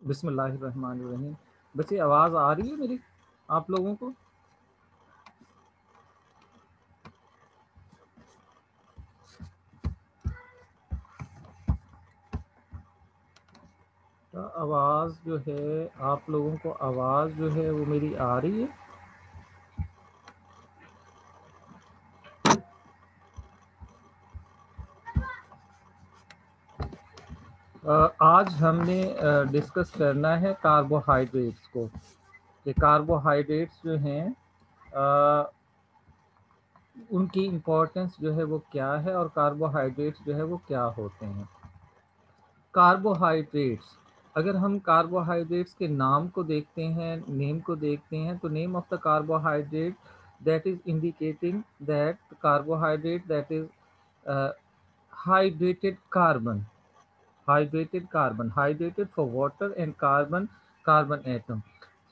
बिस्मिल्लाहिर्रहमानिर्रहीम। बच्चे आवाज़ आ रही है मेरी आप लोगों को? तो आवाज़ जो है आप लोगों को आवाज़ जो है वो मेरी आ रही है? आज हमने डिस्कस करना है कार्बोहाइड्रेट्स को, कि कार्बोहाइड्रेट्स जो हैं उनकी इम्पोर्टेंस जो है वो क्या है और कार्बोहाइड्रेट्स जो है वो क्या होते हैं। कार्बोहाइड्रेट्स, अगर हम कार्बोहाइड्रेट्स के नाम को देखते हैं, नेम को देखते हैं, तो name of the carbohydrate that is indicating that carbohydrate that is hydrated carbon, hydrated for water and carbon atom.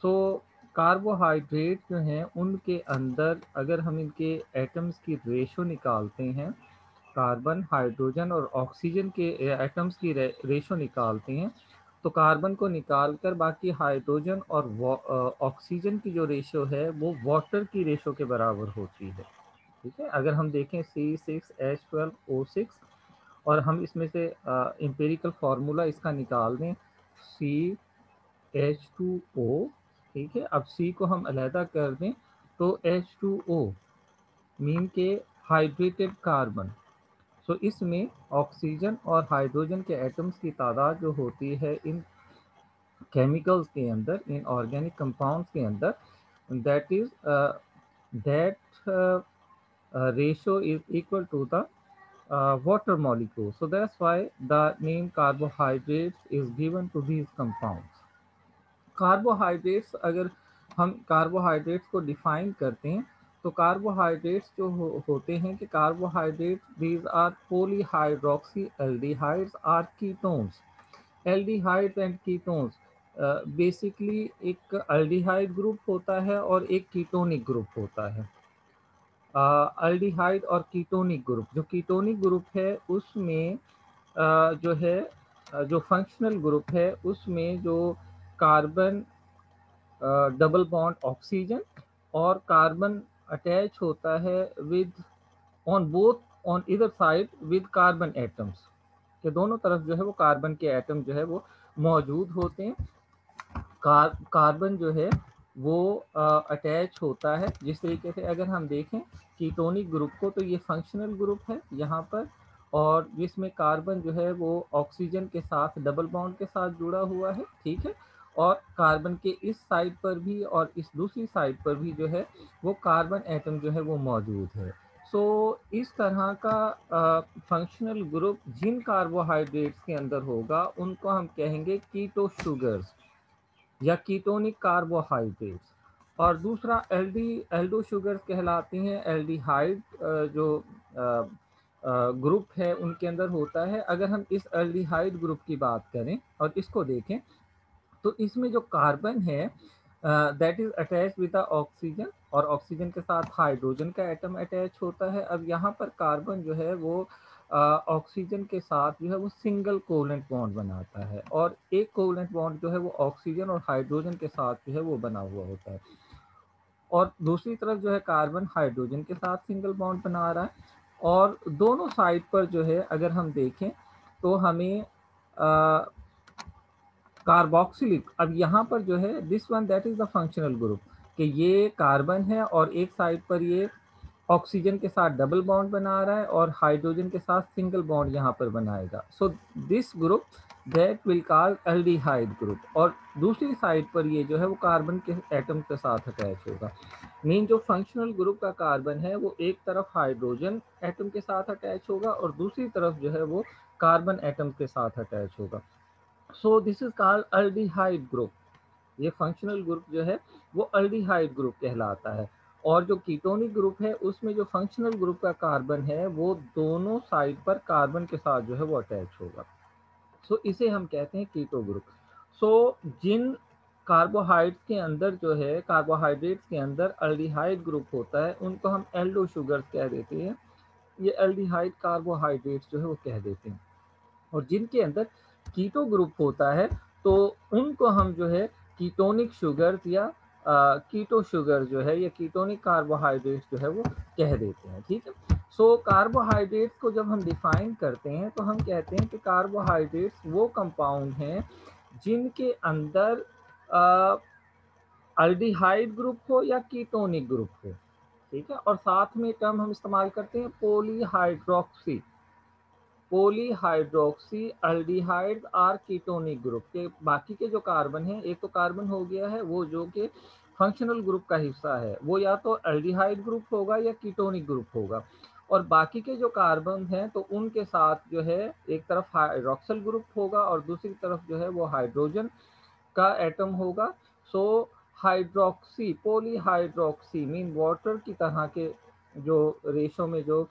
so carbohydrate जो हैं उनके अंदर अगर हम इनके एटम्स की रेशो निकालते हैं, कार्बन, हाइड्रोजन और ऑक्सीजन के एटम्स की रेशो निकालते हैं, तो कार्बन को निकालकर बाकी हाइड्रोजन और ऑक्सीजन की जो रेशो है वो वाटर की रेशो के बराबर होती है। ठीक है, अगर हम देखें C6H12O6 और हम इसमें से एम्पिरिकल फार्मूला इसका निकाल दें CH2O, ठीक है, अब C को हम अलहदा कर दें तो H2O मीन के हाइड्रेटेड कार्बन। सो इसमें ऑक्सीजन और हाइड्रोजन के एटम्स की तादाद जो होती है इन केमिकल्स के अंदर, इन ऑर्गेनिक कंपाउंड्स के अंदर, that is that ratio is equal to the water molecule. So that's why the name carbohydrates is given to these compounds. Carbohydrates, अगर हम कार्बोहाइड्रेट्स को डिफाइन करते हैं तो कार्बोहाइड्रेट्स जो होते हैं कि carbohydrates these are polyhydroxy aldehydes or ketones. Aldehydes and ketones, basically एक एल्डिहाइड ग्रुप होता है और एक कीटोनिक ग्रुप होता है। अल्डिहाइड और कीटोनिक ग्रुप, जो कीटोनिक ग्रुप है उसमें जो है जो फंक्शनल ग्रुप है उसमें जो कार्बन डबल बॉन्ड ऑक्सीजन और कार्बन अटैच होता है विद ऑन बोथ ऑन इधर साइड विद कार्बन एटम्स, के दोनों तरफ जो है वो कार्बन के एटम जो है वो मौजूद होते हैं। कार्बन जो है वो अटैच होता है। जिस तरीके से अगर हम देखें कीटोनिक ग्रुप को तो ये फंक्शनल ग्रुप है यहाँ पर, और जिसमें कार्बन जो है वो ऑक्सीजन के साथ डबल बॉन्ड के साथ जुड़ा हुआ है, ठीक है, और कार्बन के इस साइड पर भी और इस दूसरी साइड पर भी जो है वो कार्बन एटम जो है वो मौजूद है। सो इस तरह का फंक्शनल ग्रुप जिन कार्बोहाइड्रेट्स के अंदर होगा उनको हम कहेंगे कीटो शुगर्स या कीटोनिक कार्बोहाइड्रेट्स। और दूसरा एल्डो शुगर्स कहलाती हैं। एल्डिहाइड जो ग्रुप है उनके अंदर होता है। अगर हम इस एल्डिहाइड ग्रुप की बात करें और इसको देखें तो इसमें जो कार्बन है that is attach with oxygen, और ऑक्सीजन के साथ हाइड्रोजन का एटम अटैच होता है। अब यहाँ पर कार्बन जो है वो ऑक्सीजन के साथ जो है वो सिंगल कोवेलेंट बॉन्ड बनाता है, और एक कोवेलेंट बॉन्ड जो है वो ऑक्सीजन और हाइड्रोजन के साथ जो है वो बना हुआ होता है, और दूसरी तरफ जो है कार्बन हाइड्रोजन के साथ सिंगल बॉन्ड बना रहा है। और दोनों साइड पर जो है अगर हम देखें तो हमें कार्बोक्सिलिक, अब यहाँ पर जो है this one that is the functional group, कि ये कार्बन है और एक साइड पर ये ऑक्सीजन के साथ डबल बॉन्ड बना रहा है और हाइड्रोजन के साथ सिंगल बॉन्ड यहाँ पर बनाएगा। So this group that will call aldehyde group, और दूसरी साइड पर ये जो है वो कार्बन के एटम के साथ अटैच होगा। मीन जो फंक्शनल ग्रुप का कार्बन है वो एक तरफ हाइड्रोजन एटम के साथ अटैच होगा और दूसरी तरफ जो है वो कार्बन एटम के साथ अटैच होगा। So this is called aldehyde group. ये फंक्शनल ग्रुप जो है वो अल्डिहाइड ग्रुप कहलाता है। और जो कीटोनिक ग्रुप है उसमें जो फंक्शनल ग्रुप का कार्बन है वो दोनों साइड पर कार्बन के साथ जो है वो अटैच होगा। सो इसे हम कहते हैं कीटो ग्रुप। सो जिन कार्बोहाइड्रेट के अंदर जो है कार्बोहाइड्रेट्स के अंदर अल्डिहाइड ग्रुप होता है उनको हम एल्डो शुगर्स कह देते हैं, ये एल्डिहाइड कार्बोहाइड्रेट्स जो है वो कह देते हैं। और जिनके अंदर कीटो ग्रुप होता है तो उनको हम जो है कीटोनिक शुगर्स या कीटो शुगर जो है या कीटोनिक कार्बोहाइड्रेट्स जो है वो कह देते हैं, ठीक है। सो कार्बोहाइड्रेट्स को जब हम डिफाइन करते हैं तो हम कहते हैं कि कार्बोहाइड्रेट्स वो कंपाउंड हैं जिनके अंदर अल्डिहाइड ग्रुप हो या कीटोनिक ग्रुप हो, ठीक है। और साथ में टर्म हम इस्तेमाल करते हैं polyhydroxy, polyhydroxy aldehyde or ketonic group के बाकी के जो कार्बन है, एक तो कार्बन हो गया है वो जो कि फंक्शनल ग्रुप का हिस्सा है, वो या तो अल्डिहाइड ग्रुप होगा या कीटोनिक ग्रुप होगा। और बाकी के जो कार्बन हैं तो उनके साथ जो है एक तरफ हाइड्रोक्सिल ग्रुप होगा और दूसरी तरफ जो है वो हाइड्रोजन का एटम होगा। सो हाइड्रोक्सी पॉलीहाइड्रोक्सी मीन वाटर की तरह के जो रेशो में जो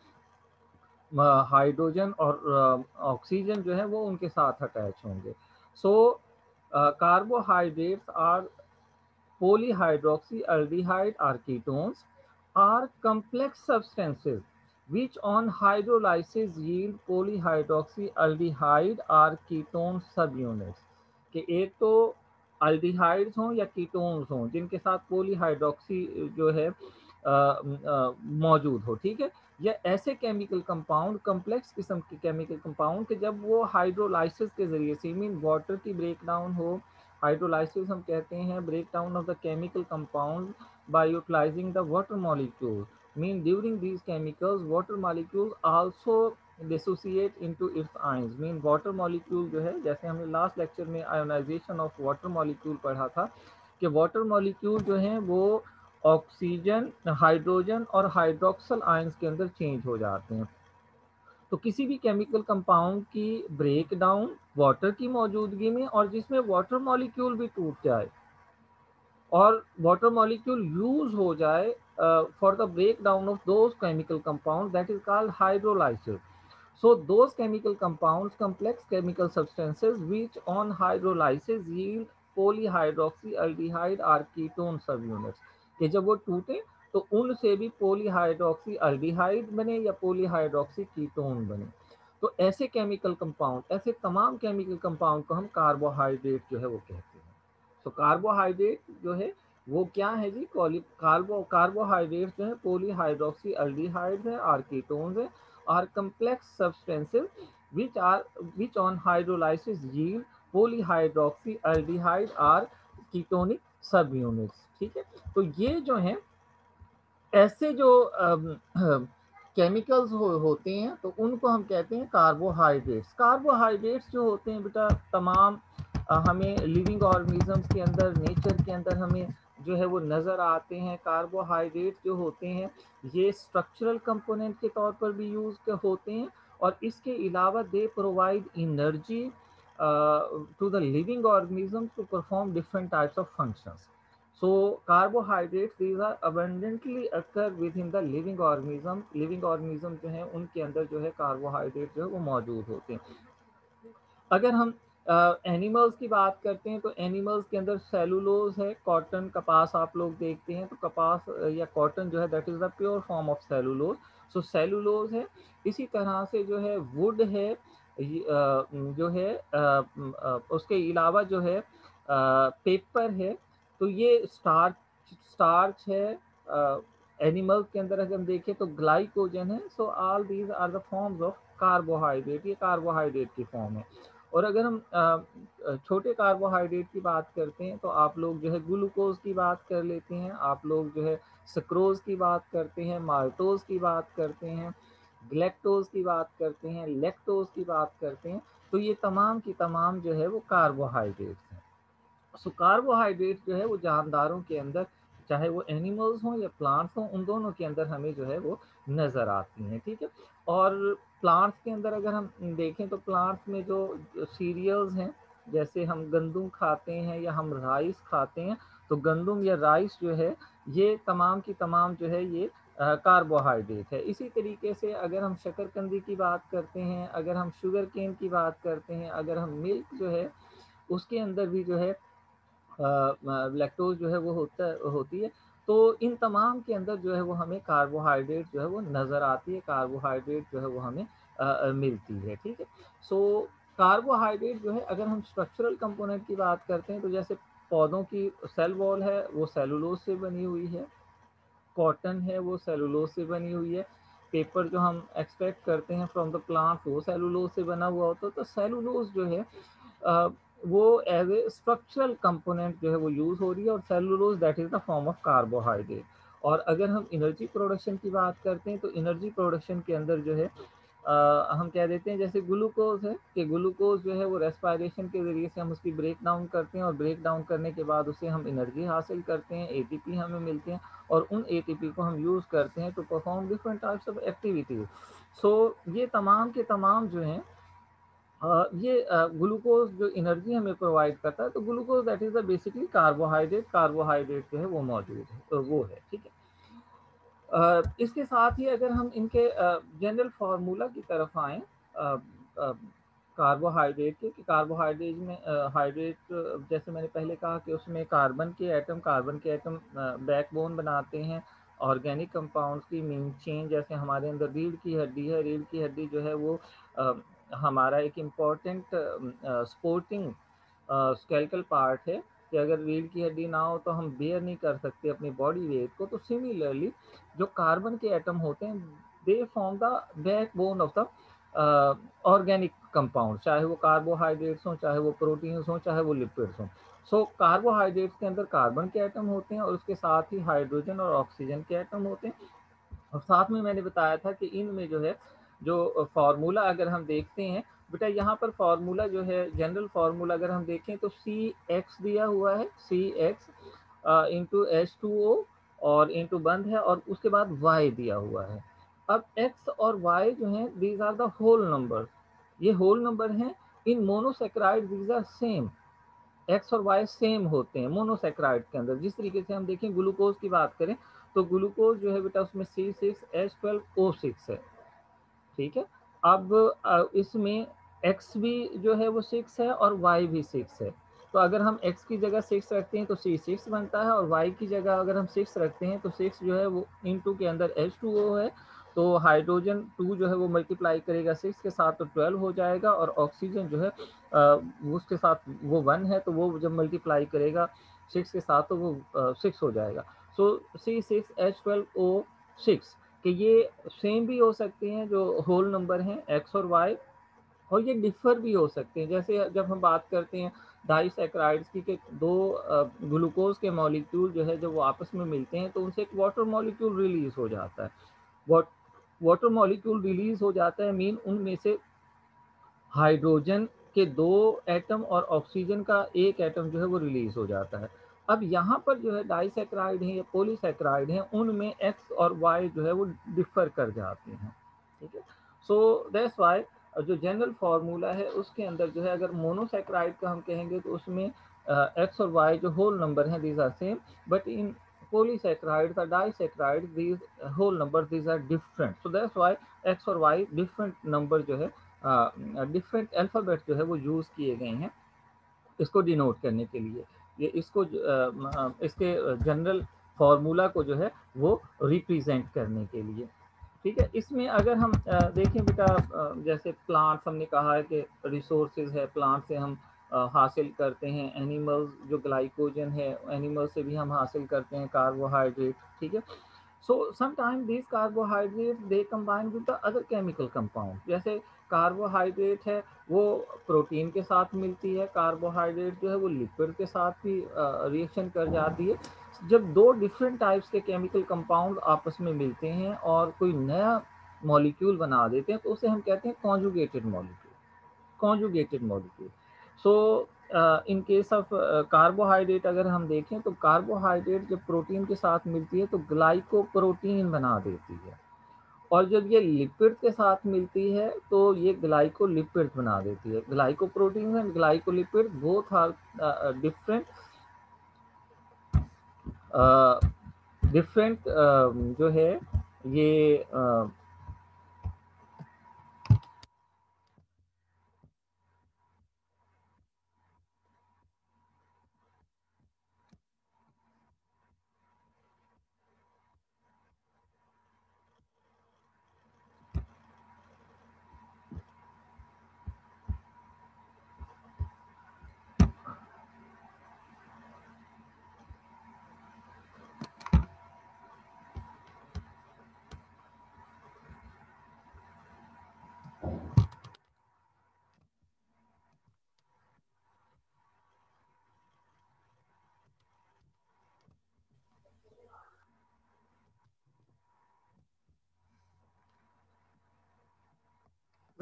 हाइड्रोजन और ऑक्सीजन जो है वो उनके साथ अटैच होंगे। So carbohydrates are polyhydroxyaldehyde are ketones are complex substances which on hydrolysis yield polyhydroxyaldehyde are ketone subunits कि एक तो अल्डिहाइड्स हों या कीटोन्स हों जिनके साथ पॉलीहाइड्रोक्सी जो है मौजूद हो, ठीक है। या ऐसे केमिकल कंपाउंड कॉम्प्लेक्स किस्म के केमिकल कंपाउंड कि जब वो हाइड्रोलाइसिस के जरिए से मीन वाटर की ब्रेक डाउन हो। हाइड्रोलाइसिस हम कहते हैं break down of the chemical compound by utilizing the water molecule mean during these chemicals water molecules also dissociate into its ions mean water molecule जो है जैसे हमने लास्ट लेक्चर में आयोनाइजेशन ऑफ वाटर मॉलिक्यूल पढ़ा था कि water molecule जो है वो ऑक्सीजन हाइड्रोजन और हाइड्रोक्सल आयंस के अंदर चेंज हो जाते हैं। तो किसी भी केमिकल कंपाउंड की ब्रेक डाउन वाटर की मौजूदगी में और जिसमें वाटर मॉलिक्यूल भी टूट जाए और वाटर मॉलिक्यूल यूज हो जाए for the break down of those chemical compound that is called hydrolysis. So those chemical compounds, complex chemical substances which on hydrolysis yield polyhydroxyaldehyde are ketone subunits कि जब वो टूटे तो उनसे भी पोलीहाइड्रोक्सी अल्डिहाइड बने या पोलीहाइड्रोक्सी कीटोन बने। तो ऐसे केमिकल कंपाउंड ऐसे तमाम केमिकल कंपाउंड को हम कार्बोहाइड्रेट जो है वो कहते हैं। तो कार्बोहाइड्रेट जो है वो क्या है जी, कार्बोहाइड्रेट जो है पॉलीहाइड्रोक्सी अल्डिहाइड है और कीटोन्स है और complex substances which on hydrolysis yield polyhydroxyaldehyde are ketonic subunits, ठीक है। तो ये जो है ऐसे जो केमिकल्स होते हैं तो उनको हम कहते हैं कार्बोहाइड्रेट्स। कार्बोहाइड्रेट्स जो होते हैं बेटा तमाम हमें लिविंग ऑर्गेनिजम्स के अंदर नेचर के अंदर हमें जो है वो नज़र आते हैं। कार्बोहाइड्रेट जो होते हैं ये स्ट्रक्चरल कंपोनेंट के तौर पर भी यूज होते हैं और इसके अलावा they provide energy to the living organism to perform different types of functions. So carbohydrates these are abundantly occur within the living organism। living organism जो है उनके अंदर जो है कार्बोहाइड्रेट जो है वो मौजूद होते हैं। अगर हम एनिमल्स की बात करते हैं तो एनिमल्स के अंदर सेलुलोज है, कॉटन कपास आप लोग देखते हैं तो कपास या कॉटन जो है that is the pure form of cellulose. So cellulose है। इसी तरह से जो है वुड है जो है उसके अलावा जो है पेपर है। तो ये स्टार्च स्टार्च है एनिमल्स के अंदर अगर हम देखें तो ग्लाइकोजन है। So all these are the forms of carbohydrate, ये कार्बोहाइड्रेट की फॉर्म है। और अगर हम छोटे कार्बोहाइड्रेट की बात करते हैं तो आप लोग जो है ग्लूकोज की बात कर लेते हैं, आप लोग जो है सक्रोज की बात करते हैं, माल्टोज की बात करते हैं, ग्लैक्टोज की बात करते हैं, लैक्टोज की बात करते हैं। तो ये तमाम की तमाम जो है वो कार्बोहाइड्रेट्स हैं। सो कार्बोहाइड्रेट जो है वो जानदारों के अंदर चाहे वो एनिमल्स हों या प्लांट्स हों उन दोनों के अंदर हमें जो है वो नज़र आती हैं, ठीक है। और प्लांट्स के अंदर अगर हम देखें तो प्लांट्स में जो सीरियल्स हैं जैसे हम गंदम खाते हैं या हम राइस खाते हैं तो गंदम या राइस जो है ये तमाम की तमाम जो है ये कार्बोहाइड्रेट है। इसी तरीके से अगर हम शकरकंदी की बात करते हैं, अगर हम शुगर केन की बात करते हैं, अगर हम मिल्क जो है उसके अंदर भी जो है लैक्टोज जो है वो होती है। तो इन तमाम के अंदर जो है वो हमें कार्बोहाइड्रेट जो है वो नज़र आती है, कार्बोहाइड्रेट जो है वो हमें मिलती है, ठीक है। सो कार्बोहाइड्रेट जो है, अगर हम स्ट्रक्चरल कंपोनेंट की बात करते हैं तो जैसे पौधों की सेल वॉल है वो सेलुलोज से बनी हुई है, कॉटन है वो सेलुलोज से बनी हुई है, पेपर जो हम एक्सट्रैक्ट करते हैं फ्रॉम द प्लांट वो सेलुलोज से बना हुआ होता है। तो सेलुलोज जो है अ, वो एज ए स्ट्रक्चरल कंपोनेंट जो है वो यूज हो रही है, और cellulose that is the form of carbohydrate. और अगर हम एनर्जी प्रोडक्शन की बात करते हैं तो एनर्जी प्रोडक्शन के अंदर जो है हम कह देते हैं जैसे ग्लूकोज है कि ग्लूकोज जो है वो रेस्पायरेशन के जरिए से हम उसकी ब्रेक डाउन करते हैं, और ब्रेक डाउन करने के बाद उससे हम एनर्जी हासिल करते हैं, एटीपी हमें मिलते हैं, और उन एटीपी को हम यूज़ करते हैं to perform different types of activities. So ये तमाम के तमाम जो हैं ये ग्लूकोज जो एनर्जी हमें प्रोवाइड करता है, तो glucose that is the basically carbohydrate, carbohydrate जो है वो मौजूद है, तो वो है, ठीक है। इसके साथ ही अगर हम इनके जनरल फार्मूला की तरफ आएँ कार्बोहाइड्रेट के, कि कार्बोहाइड्रेट में हाइड्रेट जैसे मैंने पहले कहा कि उसमें कार्बन के एटम बैकबोन बनाते हैं ऑर्गेनिक कंपाउंड्स की मेन चेन। जैसे हमारे अंदर रीढ़ की हड्डी है, रीढ़ की हड्डी जो है वो अ, हमारा एक इम्पॉर्टेंट सपोर्टिंग स्केलेटल पार्ट है, कि अगर रीढ़ की हड्डी ना हो तो हम बेयर नहीं कर सकते अपनी बॉडी वेट को। तो सिमिलरली जो कार्बन के एटम होते हैं they form the backbone of the organic compound, चाहे वो कार्बोहाइड्रेट्स हों, चाहे वो प्रोटीन्स हों, चाहे वो लिपिड्स हों। सो कार्बोहाइड्रेट्स के अंदर कार्बन के एटम होते हैं, और उसके साथ ही हाइड्रोजन और ऑक्सीजन के एटम होते हैं। और साथ में मैंने बताया था कि इनमें जो है जो फार्मूला अगर हम देखते हैं, बेटा यहाँ पर फार्मूला जो है जनरल फार्मूला अगर हम देखें तो सी एक्स दिया हुआ है, C X into H two O और इंटू बंद है, और उसके बाद वाई दिया हुआ है। अब एक्स और वाई जो है these are the whole number, ये होल नंबर हैं। इन monosaccharide these are same, X और वाई सेम होते हैं मोनोसेक्राइड के अंदर। जिस तरीके से हम देखें ग्लूकोज की बात करें तो ग्लूकोज जो है बेटा उसमें C6H12O6 है, ठीक है। अब इसमें एक्स भी जो है वो 6 है और वाई भी 6 है। तो अगर हम एक्स की जगह 6 रखते हैं तो C6 बनता है, और वाई की जगह अगर हम 6 रखते हैं तो 6 जो है वो इनटू के अंदर H2O है। तो हाइड्रोजन 2 जो है वो मल्टीप्लाई करेगा 6 के साथ तो 12 हो जाएगा, और ऑक्सीजन जो है उसके साथ वो 1 है, तो वो जब मल्टीप्लाई करेगा 6 के साथ तो वो 6 हो जाएगा। सो C6H12O6 कि ये सेम भी हो सकते हैं जो होल नंबर हैं एक्स और वाई, और ये डिफर भी हो सकते हैं। जैसे जब हम बात करते हैं डाइसैकेराइड्स की कि दो ग्लूकोज के मॉलिक्यूल जो है जब वो आपस में मिलते हैं तो उनसे एक वाटर मॉलिक्यूल रिलीज हो जाता है। वाटर मॉलिक्यूल रिलीज हो जाता है मीन उनमें से हाइड्रोजन के 2 एटम और ऑक्सीजन का 1 एटम जो है वो रिलीज हो जाता है। अब यहाँ पर जो है डाइसैकेराइड है या पॉलीसैकेराइड है, उनमें एक्स और वाई जो है वो डिफर कर जाते हैं, ठीक है। सो दैट्स वाई जो जनरल फार्मूला है उसके अंदर जो है अगर मोनोसैकेराइड का हम कहेंगे तो उसमें एक्स और वाई जो होल नंबर हैं these are same, but in polysaccharides or disaccharides these whole numbers these are different, so that's why x और y different number जो है डिफरेंट अल्फ़ाबेट जो है वो यूज़ किए गए हैं इसको डिनोट करने के लिए। ये इसको इसके जनरल फार्मूला को जो है वो रिप्रेजेंट करने के लिए, ठीक है। इसमें अगर हम देखें बेटा जैसे प्लांट्स हमने कहा है कि रिसोर्सेज है, प्लांट से हम हासिल करते हैं, एनिमल्स जो ग्लाइकोजन है एनिमल से भी हम हासिल करते हैं कार्बोहाइड्रेट, ठीक है। So sometimes these carbohydrates they combine with the other chemical compound, जैसे कार्बोहाइड्रेट है वो प्रोटीन के साथ मिलती है, कार्बोहाइड्रेट जो है वो लिपिड के साथ भी रिएक्शन कर जाती है। जब दो डिफरेंट टाइप्स के केमिकल कंपाउंड आपस में मिलते हैं और कोई नया मॉलिक्यूल बना देते हैं तो उसे हम कहते हैं conjugated molecule, conjugated molecule. So in case of carbohydrate अगर हम देखें तो कार्बोहाइड्रेट जब प्रोटीन के साथ मिलती है तो ग्लाइकोप्रोटीन बना देती है, और जब ये लिपिड के साथ मिलती है तो ये ग्लाइकोलिपिड बना देती है। Glycoprotein and glycolipid both are different different जो है ये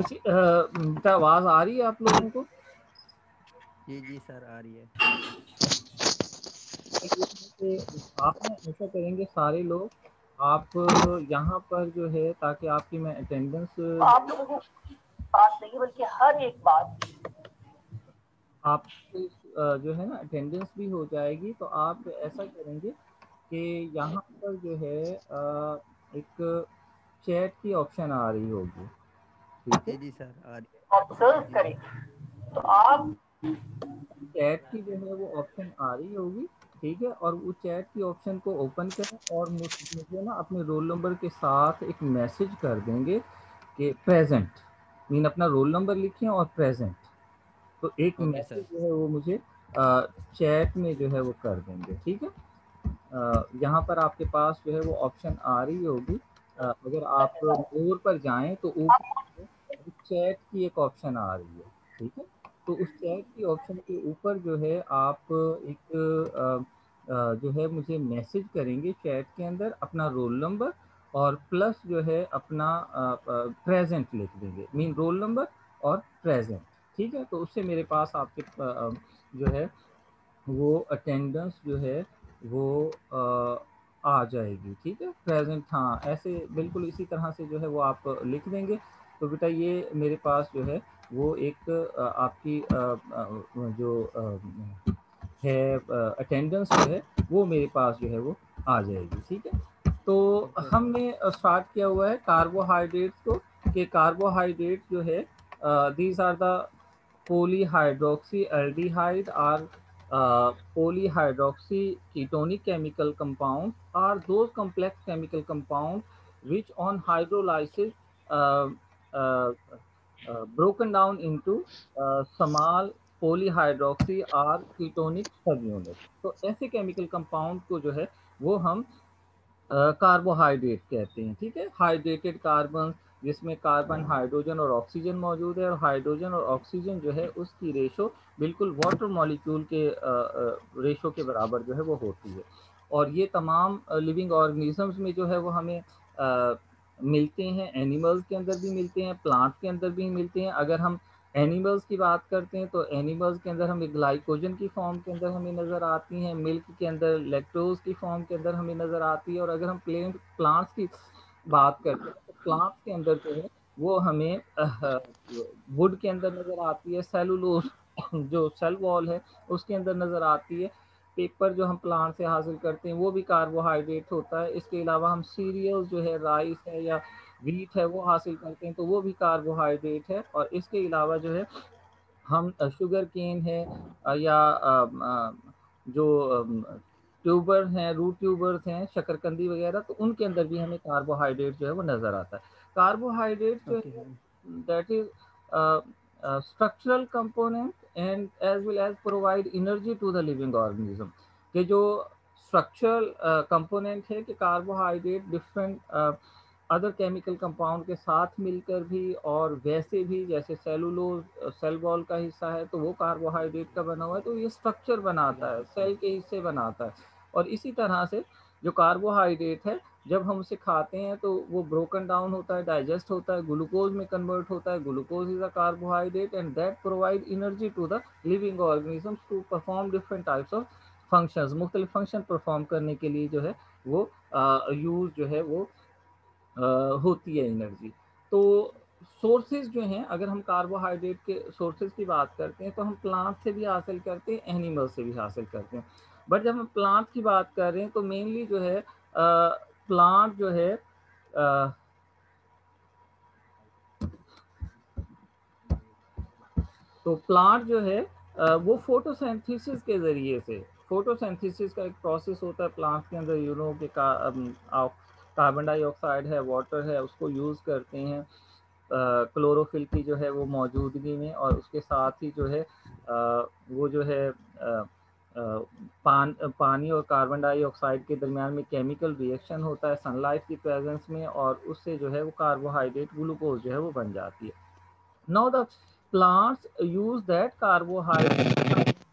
बेटा आवाज आ रही है आप लोगों को? जी जी सर आ रही है। आप ना ऐसा करेंगे सारे लोग, आप यहाँ पर जो है, ताकि आपकी मैं अटेंडेंस आप लोगों को बात नहीं बल्कि हर एक बात आप जो है ना अटेंडेंस भी हो जाएगी। तो आप ऐसा करेंगे कि यहाँ पर जो है एक चैट की ऑप्शन आ रही होगी, ठीक है? जी जी सर आ रही ऑब्जर्व है। जी करें तो आप चैट की जो है वो ऑप्शन आ रही होगी, ठीक है? और वो चैट की ऑप्शन को ओपन करें और मुझे ना अपने रोल नंबर के साथ एक मैसेज कर देंगे कि प्रेजेंट, मीन अपना रोल नंबर लिखें और प्रेजेंट। तो एक ओके मैसेज सर। जो है वो मुझे चैट में जो है वो कर देंगे, ठीक है? यहाँ पर आपके पास जो है वो ऑप्शन आ रही होगी। अगर आप मोर पर जाएं तो ऊपर चैट की एक ऑप्शन आ रही है, ठीक है? तो उस चैट की ऑप्शन के ऊपर जो है आप एक जो है मुझे मैसेज करेंगे चैट के अंदर अपना रोल नंबर और प्लस जो है अपना प्रेजेंट लिख देंगे, मीन रोल नंबर और प्रेजेंट, ठीक है? तो उससे मेरे पास आपके जो है वो अटेंडेंस जो है वो आ जाएगी, ठीक है? प्रेजेंट, हाँ, ऐसे बिल्कुल इसी तरह से जो है वो आप लिख देंगे। तो बेटा ये मेरे पास जो है वो एक आपकी जो है अटेंडेंस जो है वो मेरे पास जो है वो आ जाएगी, ठीक है? तो ओके सर। हमने स्टार्ट किया हुआ है कार्बोहाइड्रेट्स को, कि कार्बोहाइड्रेट जो है these are the polyhydroxy aldehyde are polyhydroxy ketonic chemical compounds are those complex chemical compounds which on hydrolysis uh, uh, broken down into small polyhydroxy or ketonic subunits। तो ऐसे chemical compound को जो है वो हम carbohydrate कहते हैं, ठीक है? हाइड्रेटेड कार्बन जिसमें कार्बन, हाइड्रोजन और ऑक्सीजन मौजूद है, और हाइड्रोजन और ऑक्सीजन जो है उसकी रेशो बिल्कुल वाटर मॉलिक्यूल के रेशो के बराबर जो है वो होती है। और ये तमाम लिविंग ऑर्गेनिजम्स में जो है वो हमें मिलते हैं, एनिमल्स के अंदर भी मिलते हैं, प्लांट्स के अंदर भी मिलते हैं। अगर हम एनिमल्स की बात करते हैं तो एनिमल्स के अंदर हमें ग्लाइकोजन की फॉर्म के अंदर हमें नज़र आती हैं, मिल्क के अंदर लैक्टोज की फॉर्म के अंदर हमें नज़र आती है। और अगर हम प्लांट्स की बात करते हैं तो प्लांट्स के अंदर जो है वो हमें वुड के अंदर नज़र आती है, सेलुलोज जो सेल वॉल है उसके अंदर नज़र आती है, पेपर जो हम प्लांट से हासिल करते हैं वो भी कार्बोहाइड्रेट होता है। इसके अलावा हम सीरियल जो है, राइस है या व्हीट है, वो हासिल करते हैं तो वो भी कार्बोहाइड्रेट है। और इसके अलावा जो है हम शुगर केन है या जो ट्यूबर हैं, रूट ट्यूबर्स हैं, शकरकंदी वगैरह, तो उनके अंदर भी हमें कार्बोहाइड्रेट जो है वो नज़र आता है। कार्बोहाइड्रेट जो ओके है sir. That is structural component and as well as provide energy to the living organism. के जो स्ट्रक्चरल कंपोनेंट है कि carbohydrate different other chemical compound के साथ मिलकर भी और वैसे भी, जैसे सेलुलोज सेल वॉल का हिस्सा है तो वो कार्बोहाइड्रेट का बना हुआ है, तो ये स्ट्रक्चर बनाता है, सेल के हिस्से बनाता है। और इसी तरह से जो कार्बोहाइड्रेट है जब हम उसे खाते हैं तो वो ब्रोकन डाउन होता है, डाइजेस्ट होता है, ग्लूकोज में कन्वर्ट होता है। Glucose is a carbohydrate and that provide energy to the living organisms to perform different types of functions. मुख्तलिफ फंक्शन परफॉर्म करने के लिए जो है वो यूज जो है वो होती है एनर्जी। तो सोर्सेज जो हैं, अगर हम कार्बोहाइड्रेट के सोर्सेज की बात करते हैं तो हम प्लांट से भी हासिल करते हैं, एनिमल से भी हासिल करते हैं। बट जब हम प्लांट की बात कर रहे हैं तो मेनली जो है प्लांट जो है तो प्लांट जो है वो फोटोसिंथेसिस के ज़रिए से, फोटोसिंथेसिस का एक प्रोसेस होता है प्लांट के अंदर, यू नो कि कार्बन डाइऑक्साइड है, वाटर है, उसको यूज़ करते हैं क्लोरोफिल की जो है वो मौजूदगी में। और उसके साथ ही जो है वो जो है पानी और कार्बन डाइऑक्साइड के दरमियान में केमिकल रिएक्शन होता है सनलाइट की प्रेजेंस में, और उससे जो है वो कार्बोहाइड्रेट ग्लूकोज जो है वो बन जाती है। Now the plants use that carbohydrate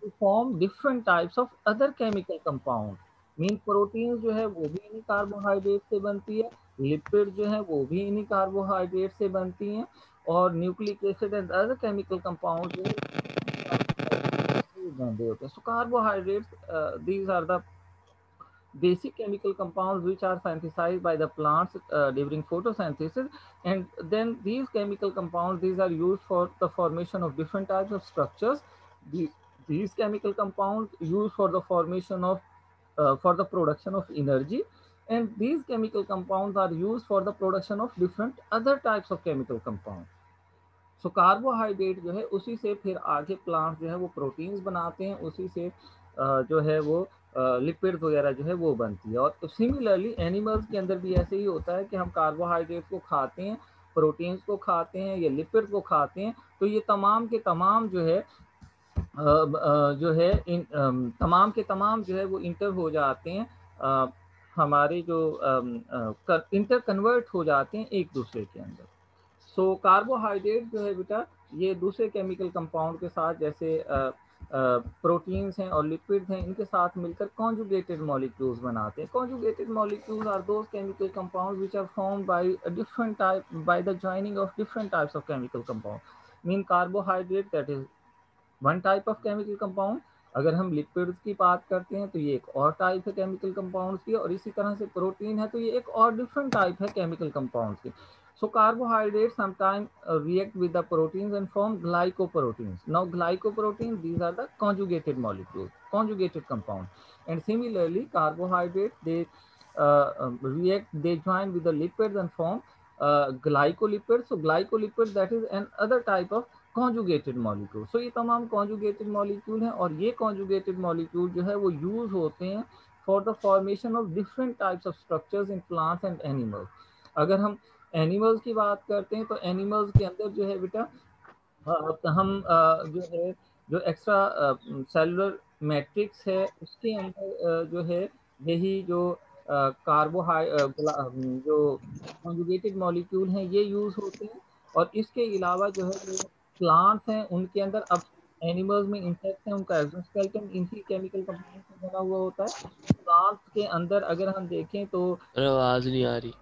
to form different types of other chemical compounds. Mean protein जो है वो भी इन्हीं कार्बोहाइड्रेट से बनती है, लिपिड जो है वो भी इन्हीं कार्बोहाइड्रेट से बनती हैं। और nucleic acid and other chemical compound गंदे होते हैं. So carbohydrates these are the basic chemical compounds which are synthesized by the plants during photosynthesis, and then these chemical compounds, these are used for the formation of different types of structures. the, these chemical compounds used for the formation of for the production of energy, and these chemical compounds are used for the production of different other types of chemical compounds. So carbohydrate जो है उसी से फिर आगे plant जो है वो proteins बनाते हैं, उसी से जो है वो लिपिड्स वगैरह जो है वो बनती है. और सिमिलरली एनिमल्स के अंदर भी ऐसे ही होता है कि हम कार्बोहाइड्रेट को खाते हैं, प्रोटीन्स को खाते हैं या लिपिड्स को खाते हैं, तो ये तमाम के तमाम जो है जो है तमाम के तमाम जो है वो इंटर हो जाते हैं, हमारे जो इंटर कन्वर्ट हो जाते हैं एक दूसरे के अंदर. सो कार्बोहाइड्रेट जो है बेटा ये दूसरे केमिकल कंपाउंड के साथ जैसे प्रोटीन्स हैं और लिपिड्स हैं, इनके साथ मिलकर कॉन्जुगेटेड मॉलिक्यूल्स बनाते हैं. Conjugated molecules are those chemical compounds which are formed by different type by the joining of different types of chemical compound. Mean carbohydrate that is one type of chemical compound. अगर हम lipids की बात करते हैं तो ये एक और टाइप है केमिकल कंपाउंड्स की, और इसी तरह से प्रोटीन है तो ये एक और डिफरेंट टाइप है केमिकल कंपाउंड्स की. So carbohydrates sometimes react with the proteins and form glycoproteins. Now glycoproteins, these are the conjugated molecules, conjugated compound. And similarly, carbohydrates, they react, they join with the lipids and form glycolipids. So glycolipids, that is another type of conjugated molecule. So ये तमाम conjugated molecule हैं, और ये conjugated molecule जो है वो use होते हैं for the formation of different types of structures in plants and animals. अगर हम एनिमल्स की बात करते हैं तो एनिमल्स के अंदर जो है बेटा हम जो है जो एक्स्ट्रा सेलुलर मैट्रिक्स है उसके अंदर जो है यही जो जो कॉन्जुगेटेड मॉलिक्यूल हैं ये यूज होते हैं. और इसके अलावा जो है जो प्लांट्स हैं उनके अंदर, अब एनिमल्स में इंसेक्ट्स हैं उनका एक्सोस्केलेटन इनकी केमिकल कंपाउंड से बना हुआ होता है. प्लांट्स के अंदर अगर हम देखें तो आवाज नहीं आ रही.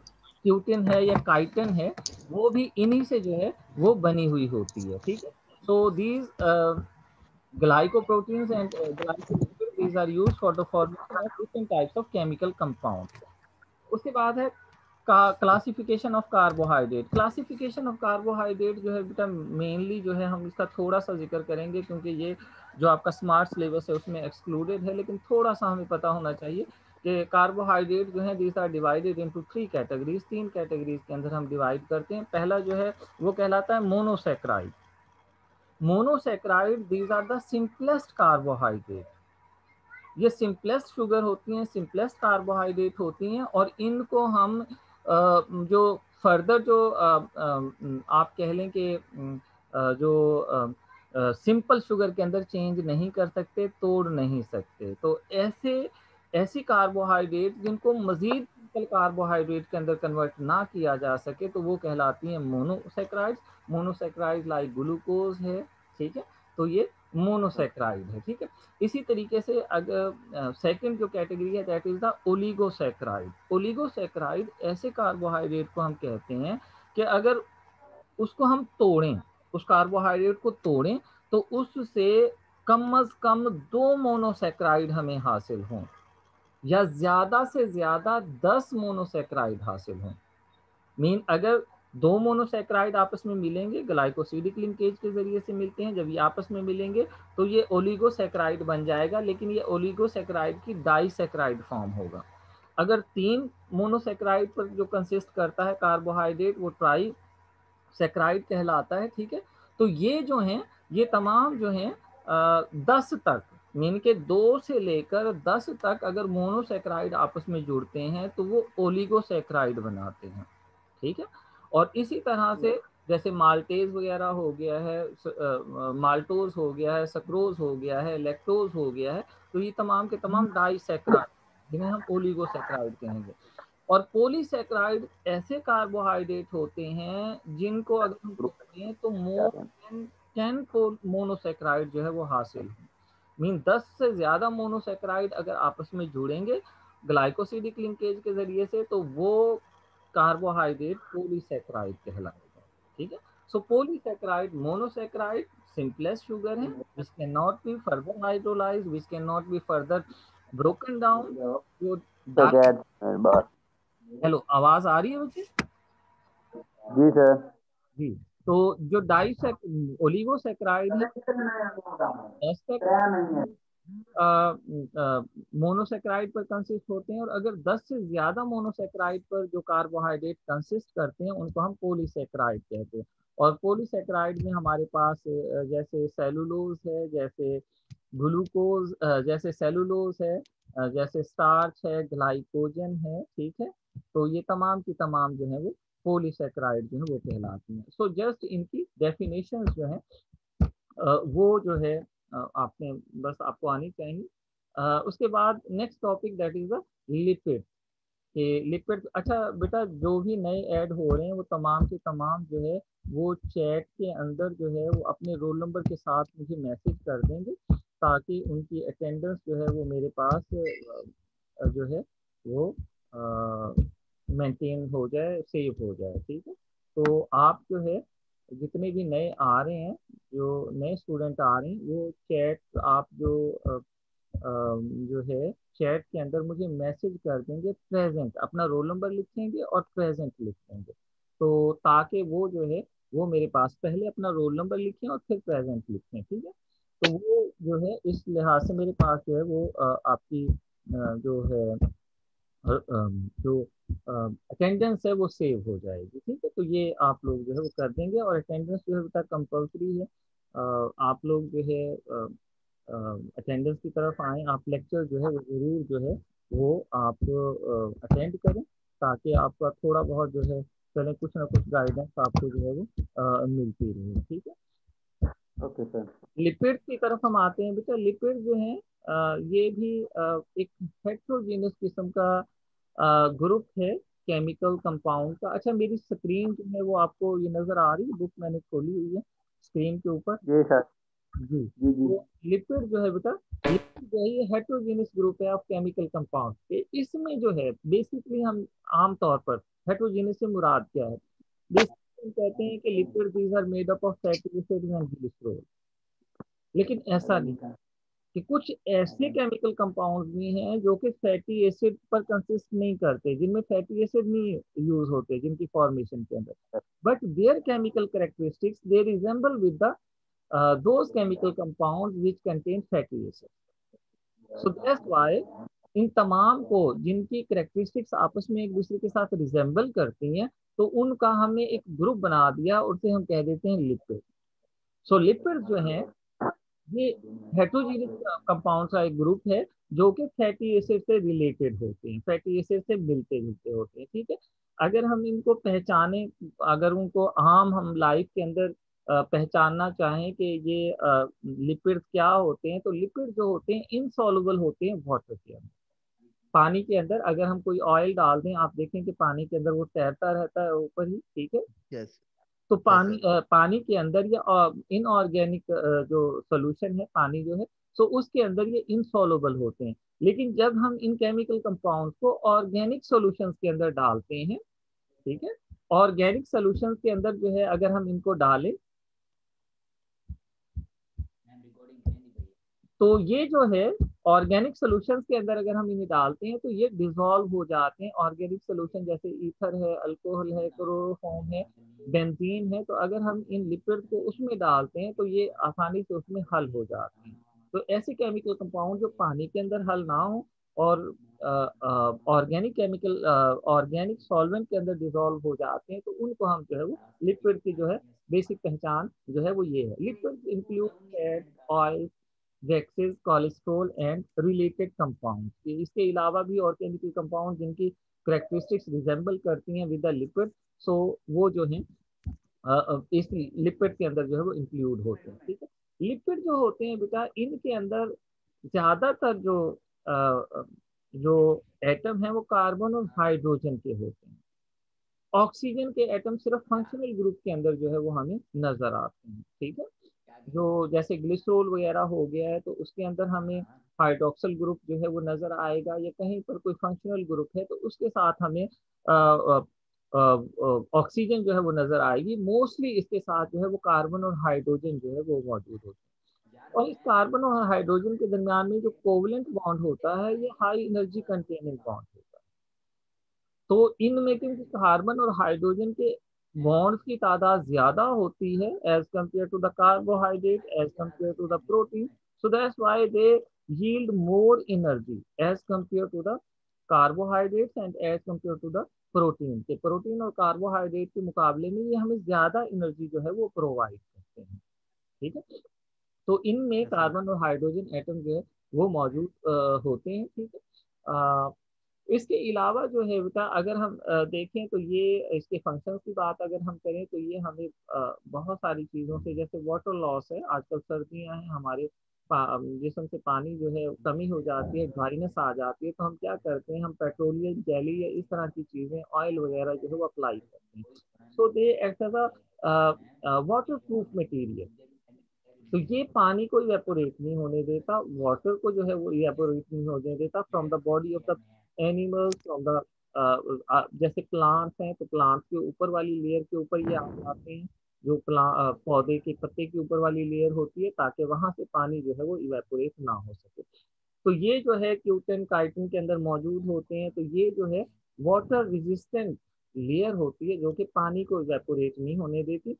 क्यूटिन है या काइटिन है, वो भी इन्हीं से जो है वो बनी हुई होती है. ठीक है. So these glycoproteins and glycolipids, these are used for the formation of different types of chemical compounds. उसके बाद है classification of carbohydrate. Classification of carbohydrate जो है बेटा मेनली जो है हम इसका थोड़ा सा जिक्र करेंगे क्योंकि ये जो आपका स्मार्ट सिलेबस है उसमें एक्सक्लूडेड है, लेकिन थोड़ा सा हमें पता होना चाहिए कि कार्बोहाइड्रेट जो है these are divided into 3 categories. 3 categories के अंदर हम डिवाइड करते हैं. पहला जो है वो कहलाता है monosaccharide. Monosaccharide these are the simplest carbohydrate. ये सिंपलेस्ट शुगर होती हैं, सिंपलेस्ट कार्बोहाइड्रेट होती हैं, और इनको हम जो फर्दर जो आप कह लें कि जो सिंपल शुगर के अंदर चेंज नहीं कर सकते, तोड़ नहीं सकते. तो ऐसी कार्बोहाइड्रेट जिनको मजीद सिंपल कार्बोहाइड्रेट के अंदर कन्वर्ट ना किया जा सके तो वो कहलाती हैं मोनोसैकराइड्स. मोनोसैकराइड लाइक ग्लूकोज है. ठीक है. तो ये मोनोसैकराइड है. ठीक है. इसी तरीके से अगर सेकंड जो कैटेगरी है दैट इज द ओलिगोसैकराइड. ओलिगोसैकराइड ऐसे कार्बोहाइड्रेट को हम कहते हैं कि अगर उसको हम तोड़ें, उस कार्बोहाइड्रेट को तोड़ें तो उससे कम से कम 2 मोनोसैकराइड हमें हासिल हों या ज्यादा से ज्यादा 10 मोनोसैकराइड हासिल हों. मीन अगर 2 मोनोसैकराइड आपस में मिलेंगे, ग्लाइकोसिडिक लिंकेज के जरिए से मिलते हैं, जब ये आपस में मिलेंगे तो ये ओलिगोसैकराइड बन जाएगा, लेकिन ये ओलिगोसैकराइड की डाइसैकराइड फॉर्म होगा. अगर 3 मोनोसैकराइड पर जो कंसिस्ट करता है कार्बोहाइड्रेट वो ट्राई सैकराइड कहलाता है. ठीक है. तो ये जो हैं ये तमाम जो हैं 10 तक, मीन के 2 से लेकर 10 तक अगर मोनोसैकराइड आपस में जुड़ते हैं तो वो ओलिगोसैकराइड बनाते हैं. ठीक है. और इसी तरह से जैसे माल्टेज वगैरह हो गया है, माल्टोज हो गया है, सक्रोज हो गया है, लैक्टोज हो गया है, तो ये तमाम के तमाम डाइसैकराइड जिन्हें हम ओलिगोसैकराइड कहेंगे. और पॉलीसैकराइड ऐसे कार्बोहाइड्रेट होते हैं जिनको अगर हम करें तो मोर देन 10 मोनोसैकराइड जो है वो हासिल है. मीन 10 से ज्यादा मोनोसैकराइड अगर आपस में जुड़ेंगे ग्लाइकोसिडिक लिंकेज के जरिए से तो वो कार्बोहाइड्रेट पॉलीसैकराइड कहलाएगा. ठीक है. सो पॉलीसैकेराइड मोनोसैकेराइड simplest sugar है, which cannot be further hydrolyzed, which cannot be further broken down. जो हेलो, आवाज आ रही है बच्चे? जी सर। जी, तो जो ओलिगोसैकेराइड है मोनोसैकेराइड पर कंसिस्ट होते हैं, और अगर 10 से ज्यादा मोनोसैकेराइड पर जो कार्बोहाइड्रेट कंसिस्ट करते हैं उनको हम पॉलीसैकेराइड कहते हैं। और पॉलीसैकेराइड में हमारे पास जैसे सेलुलोज है, जैसे ग्लूकोज, जैसे सेलुलोज है, जैसे स्टार्च है, ग्लाइकोजन है, ठीक है। तो ये तमाम की तमाम जो है वो पॉलीसैकेराइड जो है वो कहलाती हैं। सो जस्ट इनकी डेफिनेशन जो है वो जो है आपने बस आपको आनी चाहिए। उसके बाद next topic that is the lipid. कि लिपिड, अच्छा बेटा, जो भी नए ऐड हो रहे हैं वो तमाम के तमाम जो है वो चैट के अंदर जो है वो अपने रोल नंबर के साथ मुझे मैसेज कर देंगे, ताकि उनकी अटेंडेंस जो है वो मेरे पास जो है वो मेंटेन हो जाए, सेव हो जाए, ठीक है। तो आप जो है जितने भी नए आ रहे हैं, जो नए स्टूडेंट आ रहे हैं, वो चैट आप जो है चैट के अंदर मुझे मैसेज कर देंगे, प्रेजेंट अपना रोल नंबर लिखेंगे और प्रेजेंट लिख देंगे, तो ताकि वो जो है वो मेरे पास पहले अपना रोल नंबर लिखें और फिर प्रेजेंट लिखें, ठीक है। तो वो जो है इस लिहाज से मेरे पास जो है वो आपकी जो है जो अटेंडेंस है वो सेव हो जाएगी, ठीक है। तो ये आप लोग जो है वो कर देंगे, और अटेंडेंस जो है बेटा कंपलसरी है। आप लोग जो है अटेंडेंस की तरफ आए, आप लेक्चर जो है वो जरूर जो है वो आप अटेंड करें, ताकि आपका थोड़ा बहुत जो है चले कुछ ना कुछ गाइडेंस आपको जो है वो मिलती रहे, ठीक है। Okay sir. लिपिड की तरफ हम आते हैं बेटा। लिपिड जो है ये भी एक हेट्रोजीनस किस्म का ग्रुप है केमिकल कंपाउंड का। अच्छा, मेरी स्क्रीन जो है वो आपको ये नजर आ रही है, बुक मैंने खोली हुई है स्क्रीन के ऊपर। जी सर। जी, जी जी। तो लिपिड जो है बेटा, लिपिड जो है ये हेट्रोजीनस ग्रुप है ऑफ केमिकल कंपाउंड के। इसमें जो है बेसिकली हम आमतौर पर हेट्रोजीनस से मुराद क्या है, बेसिकली हम कहते हैं कि lipid these are made up of fatty acid and glycerol. लेकिन ऐसा नहीं कि कुछ ऐसे केमिकल कंपाउंड भी हैं जो कि फैटी एसिड पर कंसिस्ट नहीं करते, जिनमें फैटी एसिड नहीं यूज होते जिनकी फॉर्मेशन के अंदर, but there chemical characteristics they resemble with the those chemical compounds which contain fatty acids. So that's why इन तमाम को जिनकी करेक्टरिस्टिक्स आपस में एक दूसरे के साथ रिजेंबल करती हैं, तो उनका हमने एक ग्रुप बना दिया, उसे हम कह देते हैं लिपिड। सो लिपिड जो है ये हेट्रोजीनियस कंपाउंड का एक ग्रुप है जो कि फैटी एसिड से रिलेटेड होते हैं, फैटी एसिड से मिलते जुलते होते हैं, ठीक है। अगर हम इनको पहचाने, अगर उनको आम हम लाइफ के अंदर पहचानना चाहें कि ये लिपिड क्या होते हैं, तो लिपिड जो होते हैं इनसॉल्युबल होते हैं वाटर के अंदर। पानी के अंदर अगर हम कोई ऑयल डाल दें, आप देखें कि पानी के अंदर वो तैरता रहता है ऊपर ही, ठीक है। यस। तो पानी के अंदर या इनऑर्गेनिक जो सोल्यूशन है पानी जो है, तो उसके अंदर ये इनसॉल्युबल होते हैं। लेकिन जब हम इन केमिकल कंपाउंड को ऑर्गेनिक सॉल्यूशंस के अंदर डालते हैं, ठीक है, ऑर्गेनिक सॉल्यूशंस के अंदर जो है अगर हम इनको डालें, तो ये जो है ऑर्गेनिक सॉल्यूशंस के अंदर अगर हम इन्हें डालते हैं तो ये डिसॉल्व हो जाते हैं। ऑर्गेनिक सॉल्यूशन जैसे ईथर है, अल्कोहल है, क्लोरोफॉर्म है, बेंजीन है, तो अगर हम इन लिपिड को उसमें डालते हैं तो ये आसानी से उसमें हल हो जाते हैं। तो ऐसे केमिकल कंपाउंड जो पानी के अंदर हल ना हो और ऑर्गेनिक सॉल्वेंट के अंदर डिसॉल्व हो जाते हैं, तो उनको हम जो है वो लिपिड की जो है बेसिक पहचान जो है वो ये है। Lipid include fat, oil, waxes, cholesterol and related compound. इसके अलावा भी और केमिकल कंपाउंड जिनकी करेक्टरिस्टिक्स रिजेंबल करती हैं विद द लिपिड, सो वो जो है इस लिपिड के अंदर जो है वो इंक्लूड होते हैं, ठीक है। लिपिड जो होते हैं बेटा, इनके अंदर ज्यादातर जो एटम है वो कार्बन और हाइड्रोजन के होते हैं। ऑक्सीजन के एटम सिर्फ फंक्शनल ग्रुप के अंदर जो है वो हमें नजर आते हैं, ठीक है। जो जैसे ग्लिसरॉल वगैरह हो गया है तो उसके अंदर हमें हाइड्रोक्सिल ग्रुप जो है वो नजर आएगा, या कहीं पर कोई फंक्शनल ग्रुप है तो उसके साथ हमें ऑक्सीजन जो है वो नजर आएगी। मोस्टली इसके साथ जो है वो कार्बन और हाइड्रोजन जो है वो मौजूद होते हैं। और इस कार्बन और हाइड्रोजन के दरमियान में जो कोवलेंट बॉन्ड होता है ये हाई एनर्जी कंटेनिंग बॉन्ड होता है। तो इनमें क्योंकि कार्बन और हाइड्रोजन के बॉन्ड्स की तादाद ज्यादा होती है as compare to the carbohydrate, as compare to the protein, so that's why they yield more energy as compare to the carbohydrates and as compare to the protein. के protein और carbohydrate के मुकाबले में ये हमें ज्यादा एनर्जी जो है वो प्रोवाइड करते हैं। ठीक है, तो इनमें यस सर। कार्बन और हाइड्रोजन एटम जो है वो मौजूद होते हैं। ठीक है, इसके अलावा जो है बेटा अगर हम देखें तो ये इसके फंक्शंस की बात अगर हम करें तो ये हमें बहुत सारी चीज़ों से, जैसे वाटर लॉस है, आजकल सर्दियां हैं, हमारे जिसम से पानी जो है कमी हो जाती है, ड्राइनेस आ जाती है, तो हम क्या करते हैं, हम पेट्रोलियम जेली या इस तरह की चीज़ें, ऑयल वगैरह जो है वो अप्लाई करते हैं। So they act as a waterproof material. तो ये पानी को इवेपोरेट नहीं होने देता, वाटर को जो है वो इवेपोरेट नहीं होने देता from the body of the animals, from the जैसे प्लांट्स हैं तो प्लांट्स के ऊपर वाली लेयर के ऊपर ये आ जाते हैं, जो पौधे के पत्ते के ऊपर वाली लेयर होती है, ताकि वहां से पानी जो है वो इवेपोरेट ना हो सके। तो ये जो है क्यूटन काइटिन के अंदर मौजूद होते हैं, तो ये जो है वाटर रेजिस्टेंट लेयर होती है जो कि पानी को इवेपोरेट नहीं होने देती।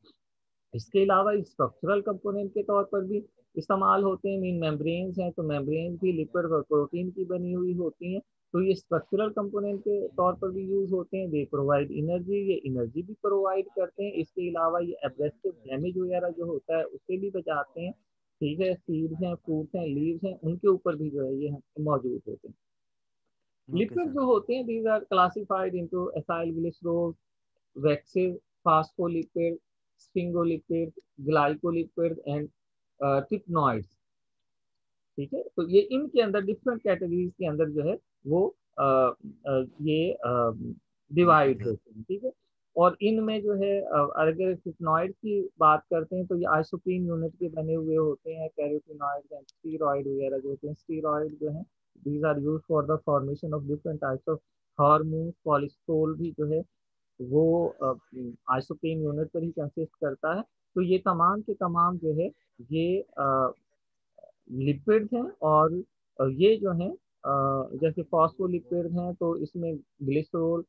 इसके अलावा स्ट्रक्चरल कंपोनेंट के तौर पर भी इस्तेमाल होते हैं। मीन मेम्ब्रेन्स हैं तो मेम्ब्रेन्स भी लिपिड और प्रोटीन की बनी हुई होती हैं, तो ये स्ट्रक्चरल कंपोनेंट के तौर पर भी यूज होते हैं। दे प्रोवाइड एनर्जी, ये एनर्जी भी प्रोवाइड करते हैं। इसके अलावा ये एब्रेसिव डैमेज वगैरह जो होता है उससे भी बचाते हैं। ठीक है, सीड्स हैं, फ्रूट्स हैं, लीव्स हैं, उनके ऊपर भी जो है ये मौजूद होते हैं। Okay lipid sir. जो होते हैं these are classified into acyl glycerol, waxes, phospholipid, sphingolipid, glycolipid and terpenoids. ठीक है, तो ये इनके अंदर डिफरेंट कैटेगरीज के अंदर जो है वो ये डिवाइड ओके सर। होते हैं। ठीक है, और इनमें जो है अगर ट्रिप्नॉइड की बात करते हैं तो ये आइसोप्रीन यूनिट के बने हुए होते हैं। कैरोटीनॉइड एंड स्टीरॉइड वगैरह जो होते हैं, स्टीरॉइड जो है these are use for the formation of different types of hormone. Cholesterol भी जो है वो आइसोप्रीन यूनिट पर ही कंसिस्ट करता है। तो ये तमाम के तमाम जो है ये लिपिड्स हैं। और ये जो हैं जैसे फॉस्फोलिपिड हैं तो इसमें ग्लिसरॉल,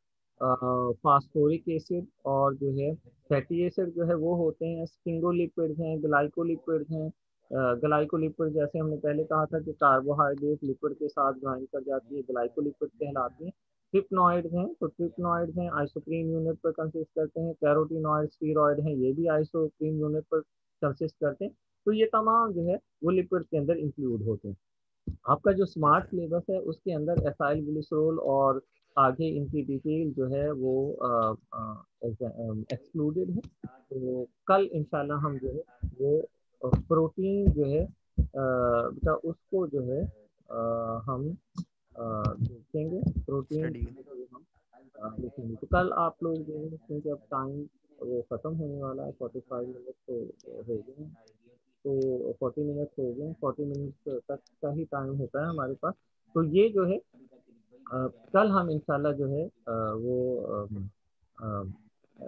फास्फोरिक एसिड और जो है फैटी एसिड जो है वो होते हैं। स्फिंगोलिपिड्स हैं, ग्लाइकोलिपिड्स हैं। ग्लाइकोलिपिड जैसे हमने पहले कहा था कि कार्बोहाइड्रेट लिपिड के साथ ज्वाइन कर जाती है, ग्लाइकोलिपिड कहलाती है। ट्रिप्नॉइड्स हैं तो ट्रिप्नॉइड्स हैं आइसोप्रीन यूनिट पर कंसिस्ट करते हैं। कैरोटीनॉइड, स्टीरॉइड हैं, ये भी आइसोप्रीन यूनिट पर कंसिस्ट करते हैं। तो ये तमाम जो है वो लिपिड के अंदर इंक्लूड होते हैं। आपका जो ओके स्मार्ट सर। सिलेबस है उसके अंदर एसाइल ग्लिसरॉल और आगे इनकी डिटेल जो है वो एक्सक्लूडेड है। तो कल इंशाल्लाह हम जो है वो प्रोटीन जो है बेटा उसको जो है हम देखेंगे, प्रोटीन स्टडी। हम देखेंगे। तो कल आप लोग जो है, क्योंकि अब टाइम वो ख़त्म होने वाला है, 45 मिनट तो हो गए हैं, तो 40 मिनट हो गए, 40 मिनट तक का ही टाइम होता है हमारे पास। तो ये जो है कल हम इंशाल्लाह जो है वो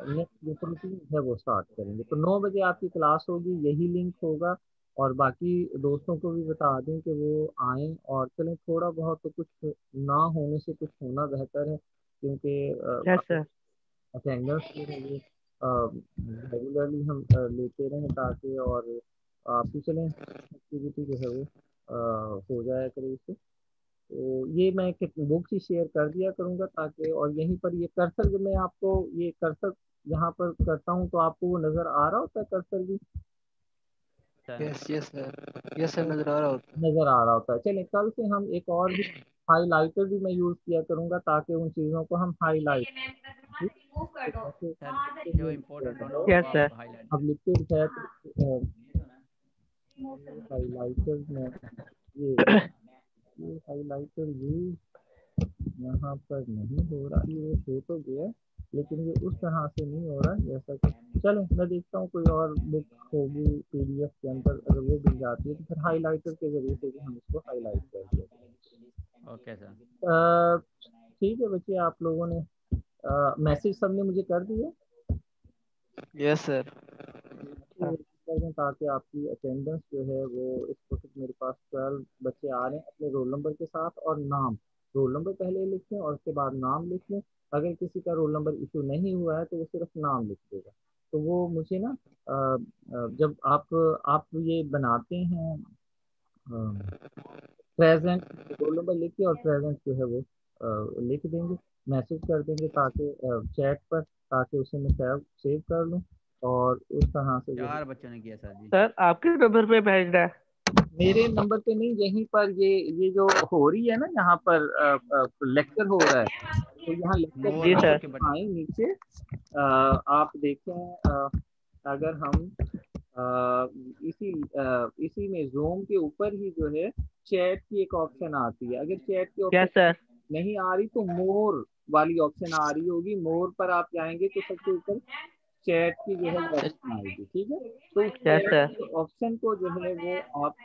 नेक्स्ट जो प्रोटीन है वो स्टार्ट करेंगे। तो 9 बजे आपकी क्लास होगी, यही लिंक होगा। और बाकी दोस्तों को भी बता दें कि वो आएँ और चलें। थोड़ा बहुत तो कुछ ना होने से कुछ होना बेहतर है, क्योंकि यस सर। अटेंडेंस जो है वो रेगुलरली हम लेते रहें, ताकि और आपकी चलें एक्टिविटी जो है वो हो जाया करे इससे। तो ये मैं बुक ही शेयर कर दिया करूँगा, ताकि और यहीं पर ये कर्सर जो मैं आपको ये कर्सर यहाँ पर करता हूँ तो आपको वो नज़र आ रहा होता है कर्सर भी yes yes sir, yes sir, नजर आ रहा होता नज़र आ रहा होता है। चलिए कल से हम एक और भी हाईलाइटर भी मैं यूज़ किया करूँगा, ताकि उन चीज़ों को हम हाईलाइट, तो जैसे सर जो इम्पोर्टेंट हो ना है। उनको यस सर। आप हाईलाइट अब करें। लिक्विड है तो हाईलाइटर में ये हाईलाइटर यूज यहाँ पर नहीं हो रहा, ये हो तो गया लेकिन ये उस तरह से नहीं हो रहा जैसा कि, चलो मैं देखता हूँ कोई और बुक होगी पीडीएफ के अंदर, अगर वो मिल जाती है तो फिर हाईलाइटर के जरिए से भी हम इसको हाईलाइट कर देते ओके सर। हैं। ठीक है बच्चे, आप लोगों ने मैसेज सबने मुझे कर दिया यस सर। कर दें ताकि आपकी अटेंडेंस जो है वो इस वक्त मेरे पास 12 बच्चे आ रहे हैं अपने रोल नंबर के साथ और नाम। रोल नंबर पहले लिख लें और उसके बाद नाम लिख लें। अगर किसी का रोल नंबर इशू नहीं हुआ है तो वो सिर्फ नाम लिख देगा। तो वो मुझे ना जब आप ये बनाते हैं प्रेजेंट, रोल नंबर लिख के और प्रेजेंट जो है वो लिख देंगे, मैसेज कर देंगे ताकि चैट पर, ताकि उसे मैं सेव सेव कर लूँ और उस तरह से जो है 4 बच्चों ने किया सर जी। सर आपके नंबर पे भेजना है? मेरे नंबर पे नहीं, यहीं पर ये जो हो रही है ना यहाँ पर लेक्चर हो रहा है, तो यहाँ लेक्चर मोर जी मोर सर। के बटन। आए नीचे आप देखें अगर हम इसी में जूम के ऊपर ही जो है चैट की एक ऑप्शन आती है। अगर चैट की यस ऑप्शन सर। नहीं आ रही तो मोर वाली ऑप्शन आ रही होगी, मोर पर आप जाएंगे तो सबसे ऊपर चैट की जो है वो ऑप्शन आएगी। ठीक है, तो उस यस चैट सर। ऑप्शन को जो है वो आप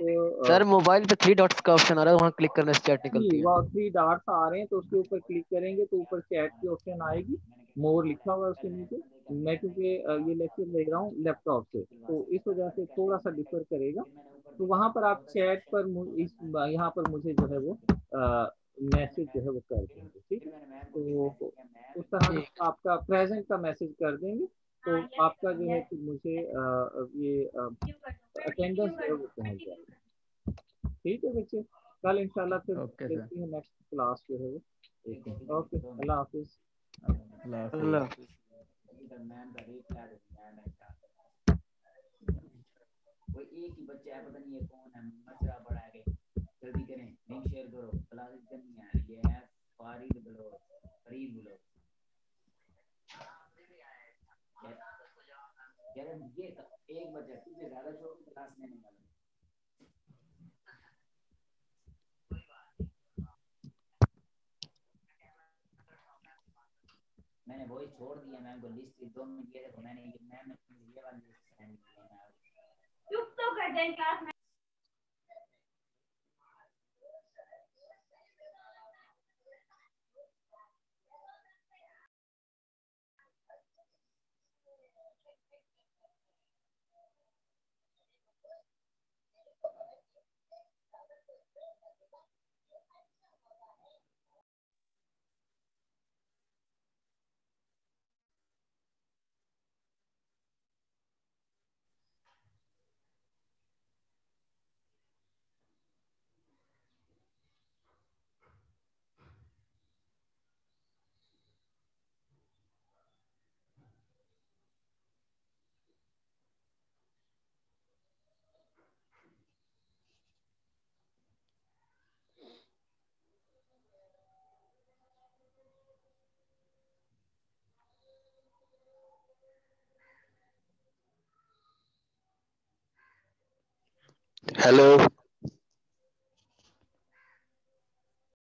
सर मोबाइल पे 3 डॉट्स का ऑप्शन आ रहा है, वहाँ क्लिक करने से चैट निकलती है। वो 3 डॉट्स आ रहे हैं तो उसके ऊपर क्लिक करेंगे तो ऊपर चैट की ऑप्शन आएगी, मोर लिखा हुआ है उसके नीचे। मैं क्योंकि ये लेक्चर ले रहा हूँ लैपटॉप से तो इस वजह से थोड़ा सा डिफर करेगा। तो वहां पर आप चैट पर इस यहाँ पर मुझे जो है वो मैसेज जो है वो कर देंगे। ठीक है, तो उस तरह से ठीक। आपका प्रेजेंट का मैसेज कर देंगे तो आपका जो है कि मुझे ये अटेंडेंस जो है वो पहुंच जाएगी। ठीक है बच्चे, कल इंशाल्लाह फिर ओके सर। देखते हैं नेक्स्ट क्लास जो है वो। ओके, अल्लाह हाफिज। अल्लाह अल्लाह हाफिज़। हाफिज़। कोई एक ही बच्चा है, पता नहीं ये कौन है, मचरा पड़ा है। जल्दी करें, लिंक शेयर करो, क्लासेस करनी है। ये है फारिद ब्लॉग, फरीद ब्लॉग। यार ये एक बच्चा तुझे ज्यादा शौक क्लास में नहीं वाला। मैंने वही छोड़ दिया, मैम को लिस्ट 2 मिनट ये देखो, मैंने ये वाली लिस्ट सेंड की है। चुप तो कर दे क्लास में। हेलो।